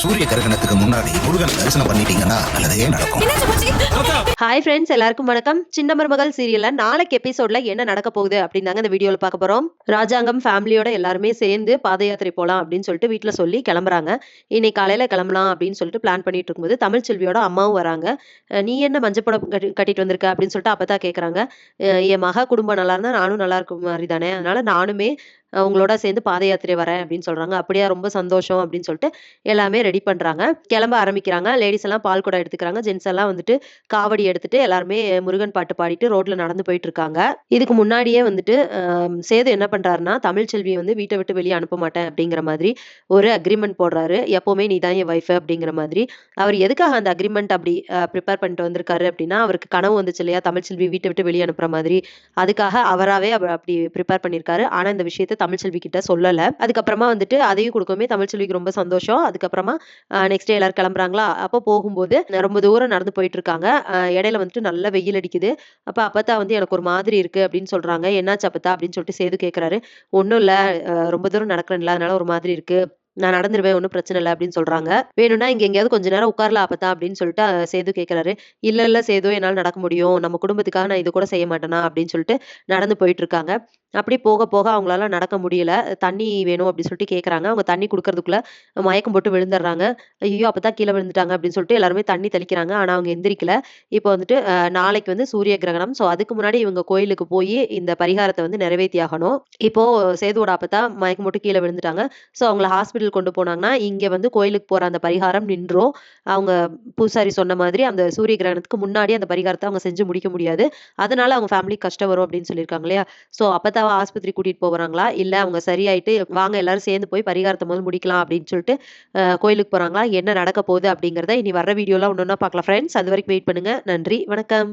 சூரிய கிரகணத்துக்கு முன்னாடி முருகன் தரிசனம் பண்ணிட்டீங்கன்னா நல்லதே நடக்கும். ஹாய் ஃப்ரெண்ட்ஸ், எல்லாருக்கும் வணக்கம். சின்ன மருமகள் சீரியல்ல நாளைக்கு எபிசோட்ல என்ன நடக்க போகுது அப்படின்னு தாங்க இந்த வீடியோல பார்க்க போறோம். ராஜாங்கம் ஃபேமிலியோட எல்லாருமே சேர்ந்து பாத யாத்திரை போலாம் அப்படின்னு சொல்லிட்டு வீட்டுல சொல்லி கிளம்புறாங்க. இன்னைக்கு காலையில கிளம்பலாம் அப்படின்னு சொல்லிட்டு பிளான் பண்ணிட்டு இருக்கும்போது தமிழ்ச்செல்வியோட அம்மாவும் வராங்க. நீ என்ன மஞ்சப்படம் கட்டிட்டு வந்திருக்க அப்படின்னு சொல்லிட்டு அப்பதான் கேக்குறாங்க. என் மக குடும்பம் நல்லா இருந்தா நானும் நல்லா இருக்கும் மாதிரி தானே, அதனால நானுமே உங்களோட சேர்ந்து பாத யாத்திரை வரேன் அப்படின்னு சொல்றாங்க. அப்படியா, ரொம்ப சந்தோஷம் அப்படின்னு சொல்லிட்டு எல்லாமே ரெடி பண்றாங்க. கிளம்ப ஆரம்பிக்கிறாங்க. லேடிஸ் எல்லாம் பால் குடம் எடுத்துக்கிறாங்க. ஜென்ஸ் எல்லாம் வந்துட்டு காவடி எடுத்துட்டு எல்லாருமே முருகன் பாட்டு பாடிட்டு ரோட்ல நடந்து போயிட்டு இருக்காங்க. இதுக்கு முன்னாடியே வந்துட்டு சேது என்ன பண்றாருன்னா, தமிழ்ச்செல்வியை வந்து வீட்டை விட்டு வெளியே அனுப்ப மாட்டேன் அப்படிங்கிற மாதிரி ஒரு அக்ரிமெண்ட் போடுறாரு. எப்பவுமே நீ தான் என் வைஃப் அப்படிங்கிற மாதிரி. அவர் எதுக்காக அந்த அக்ரிமெண்ட் அப்படி ப்ரிப்பேர் பண்ணிட்டு வந்திருக்காரு அப்படின்னா, அவருக்கு கனவு வந்துச்சு இல்லையா, தமிழ்ச்செல்வி வீட்டை விட்டு வெளியே அனுப்புற மாதிரி. அதுக்காக அவராவே அப்படி ப்ரிப்பேர் பண்ணியிருக்காரு. ஆனா இந்த விஷயத்த தமிழ்ச்செல்வி கிட்ட சொல்லல. அதுக்கப்புறமா வந்துட்டு அதையும் கொடுக்கவே தமிழ்ச்செல்விக்கு ரொம்ப சந்தோஷம். அதுக்கப்புறமா நெக்ஸ்ட் டே எல்லாரும் கிளம்புறாங்களா, அப்போ போகும்போது ரொம்ப தூரம் நடந்து போயிட்டு இருக்காங்க. இடையில வந்துட்டு நல்ல வெயில் அடிக்குது. அப்பத்தா வந்து எனக்கு ஒரு மாதிரி இருக்கு அப்படின்னு சொல்றாங்க. என்னாச்சு அப்பத்தா அப்படின்னு சொல்லிட்டு சேது கேக்குறாரு. ஒண்ணும் இல்ல, ரொம்ப தூரம் நடக்கிறேன்ல, அதனால ஒரு மாதிரி இருக்கு, நான் நடந்துருவேன், ஒன்றும் பிரச்சனை இல்லை அப்படின்னு சொல்றாங்க. வேணும்னா இங்க எங்கேயாவது கொஞ்ச நேரம் உட்காரலாம் அப்பத்தா அப்படின்னு சொல்லிட்டு சேது கேட்கிறாரு. இல்ல சேது, என்னால நடக்க முடியும், நம்ம குடும்பத்துக்காக நான் இது கூட செய்ய மாட்டேனா அப்படின்னு சொல்லிட்டு நடந்து போயிட்டு இருக்காங்க. அப்படி போக போக அவங்களால நடக்க முடியல. தண்ணி வேணும் அப்படின்னு சொல்லிட்டு கேக்குறாங்க. அவங்க தண்ணி குடுக்கறதுக்குள்ள மயக்கம் போட்டு விழுந்துடுறாங்க. ஐயோ, அப்பதான் கீழே விழுந்துட்டாங்க அப்படின்னு சொல்லிட்டு எல்லாருமே தண்ணி தெளிக்கிறாங்க. ஆனா அவங்க எந்திரிக்கல. இப்போ வந்துட்டு நாளைக்கு வந்து சூரிய கிரகணம். சோ அதுக்கு முன்னாடி இவங்க கோயிலுக்கு போய் இந்த பரிகாரத்தை வந்து நிறைவேத்தி ஆகணும். இப்போ சேதுவோட அப்பத்தா மயக்கம் போட்டு கீழே விழுந்துட்டாங்க. சோ அவங்கள ஹாஸ்பிட்டல் கொண்டு போனாங்கன்னா இங்க வந்து கோயிலுக்கு போற அந்த பரிகாரம் நின்றும். அவங்க பூசாரி சொன்ன மாதிரி அந்த சூரிய கிரகணத்துக்கு முன்னாடி அந்த பரிகாரத்தை அவங்க செஞ்சு முடிக்க முடியாது. அதனால அவங்க ஃபேமிலி கஷ்டம் வரும் அப்படின்னு சொல்லியிருக்காங்க இல்லையா. சோ அப்பத்தாவ ஆஸ்பத்திரி கூட்டிட்டு போறாங்களா, இல்ல அவங்க சரியாயிட்டு வாங்க எல்லாரும் சேர்ந்து போய் பரிகாரத்தை முதல் முடிக்கலாம் அப்படின்னு சொல்லிட்டு கோயிலுக்கு போறாங்களா, என்ன நடக்க போகுது அப்படிங்கறத இனி வர்ற வீடியோல ஒன்னொன்னா பார்க்கலாம் ஃப்ரெண்ட்ஸ். அது வரைக்கும் வெயிட் பண்ணுங்க. நன்றி, வணக்கம்.